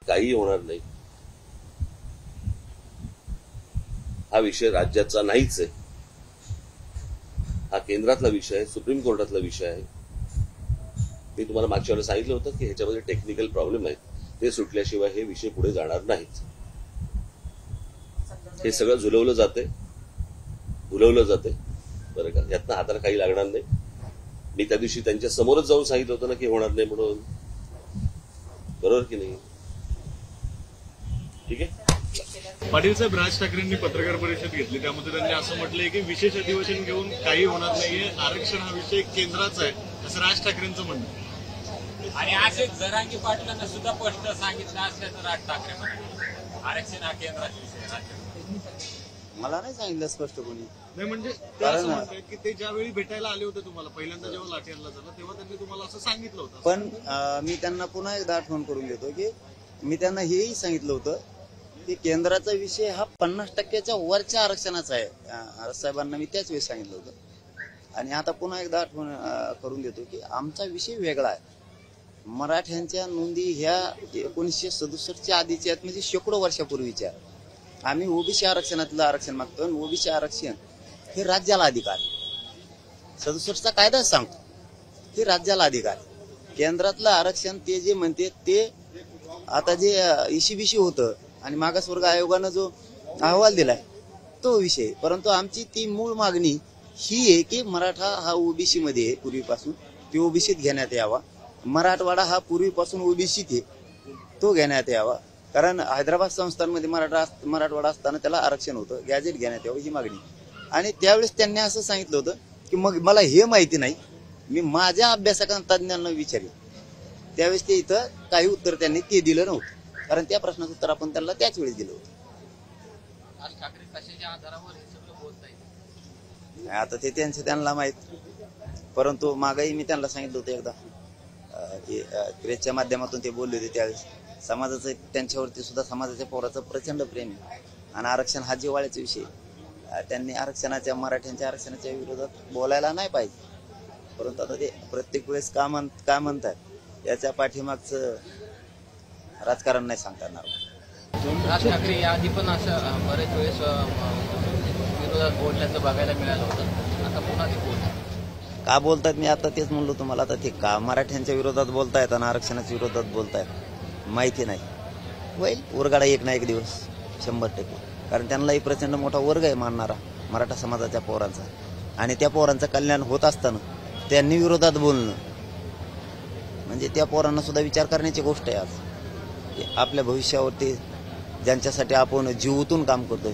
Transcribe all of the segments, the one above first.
काही होणार नाही. हा विषय राज्याचा नाहीच आहे. हा केंद्रातला विषय आहे, सुप्रीम कोर्टातला विषय आहे. मी तुम्हाला मागच्या वेळेला सांगितलं होतं की ह्याच्यामध्ये टेक्निकल प्रॉब्लेम आहेत, ते सुटल्याशिवाय हे विषय पुढे जाणार नाहीत. हे सगळं झुलवलं जाते, भुलवलं जाते बरं का. यातनं हाताला काही लागणार नाही. मी त्या दिवशी त्यांच्या समोरच जाऊन सांगितलं होतं ना की होणार नाही म्हणून. बरोबर की नाही? ठीक आहे. पाटील साहेब, राज ठाकरेंनी पत्रकार परिषद घेतली, त्यामध्ये त्यांनी असं म्हटलंय की विशेष अधिवेशन घेऊन काही होणार नाहीये, आरक्षण हा विषय केंद्राचा आहे, असं राज ठाकरेंचं म्हणणं. आणि असेच जरांगी पाटलांना सुद्धा स्पष्ट सांगितलं असल्याचं राज ठाकरे म्हणतात आरक्षण हा केंद्राचा विषय आहे. मला नाही सांगितलं स्पष्ट कोणी. नाही म्हणजे ते असं म्हणतात की ते ज्यावेळी भेटायला आले होते तुम्हाला पहिल्यांदा, जेव्हा लाठी हल्ला झाला तेव्हा त्यांनी तुम्हाला असं सांगितलं होतं. पण मी त्यांना पुन्हा एकदा आठवण करून देतो की मी त्यांना हेही सांगितलं होतं की केंद्राचा विषय हा 50% वरच्या आरक्षणाचा आहे. साहेबांना मी त्याच वेळी सांगितलं होतं. आणि आता पुन्हा एकदा आठवण करून देतो की आमचा विषय वेगळा आहे. मराठ्यांच्या नोंदी ह्या 1967च्या आधीच्या आहेत, म्हणजे शेकडो वर्षापूर्वीच्या. आम्ही ओबीसी आरक्षणातलं आरक्षण मागतो आणि ओबीसी आरक्षण हे राज्याला अधिकार. 67चा कायदाच सांगतो हे राज्याला अधिकार. केंद्रातलं आरक्षण ते जे म्हणते ते आता जे ईसीबीसी होतं आणि मागासवर्ग आयोगानं जो अहवाल दिलाय तो विषय. परंतु आमची ती मूळ मागणी ही आहे की मराठा हा ओबीसी मध्ये आहे पूर्वीपासून, ते ओबीसीत घेण्यात यावा. मराठवाडा हा पूर्वीपासून ओबीसीत आहे, तो घेण्यात यावा. कारण हैदराबाद संस्थांमध्ये मराठवाडा असताना त्याला आरक्षण होतं, गॅजेट घेण्यात यावं ही मागणी. आणि त्यावेळेस त्यांनी असं सांगितलं होतं की मग मला हे माहिती नाही, मी माझ्या अभ्यासकांना तज्ञांना विचारेल. त्यावेळेस ते इथं काही उत्तर त्यांनी ते दिलं नव्हतं, कारण त्या प्रश्नाचं उत्तर आपण त्यांना त्याच वेळेस दिलं होतं. आता ते त्यांना माहित. परंतु मागही मी त्यांना सांगितलं होतं एकदा, प्रेसच्या माध्यमातून ते बोलले होते त्यावेळेस. समाजाचं त्यांच्यावरती सुद्धा समाजाच्या पोराचं प्रचंड प्रेम आहे आणि आरक्षण हा जिव्हाळ्याचा विषय. त्यांनी मराठ्यांच्या आरक्षणाच्या विरोधात बोलायला नाही पाहिजे. परंतु आता ते प्रत्येक वेळेस काय म्हणतात याच्या पाठीमागचं राजकारण नाही सांगता येणार. राज ठाकरे याआधी पण असं बरेच वेळेस विरोधात बोलल्याचं बघायला मिळालं होतं, आता पुन्हा ते बोलतात. का बोलतात मी आता तेच म्हणलो तुम्हाला. आता ते का मराठ्यांच्या विरोधात बोलतायत आणि आरक्षणाच्या विरोधात बोलतायत माहिती नाही. होईल उरगाडा एक ना एक दिवस 100%. कारण त्यांनाही प्रचंड मोठा वर्ग आहे मानणारा मराठा समाजाच्या पोरांचा. आणि त्या पोरांचं कल्याण होत असताना त्यांनी विरोधात बोलणं म्हणजे त्या पोरांना सुद्धा विचार करण्याची गोष्ट आहे. आज की आपल्या भविष्यावरती ज्यांच्यासाठी आपण जीवातून काम करतोय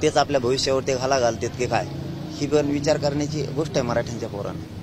तेच आपल्या भविष्यावरती घाला घालतात की काय, ही पण विचार करण्याची गोष्ट आहे मराठ्यांच्या पोरांना.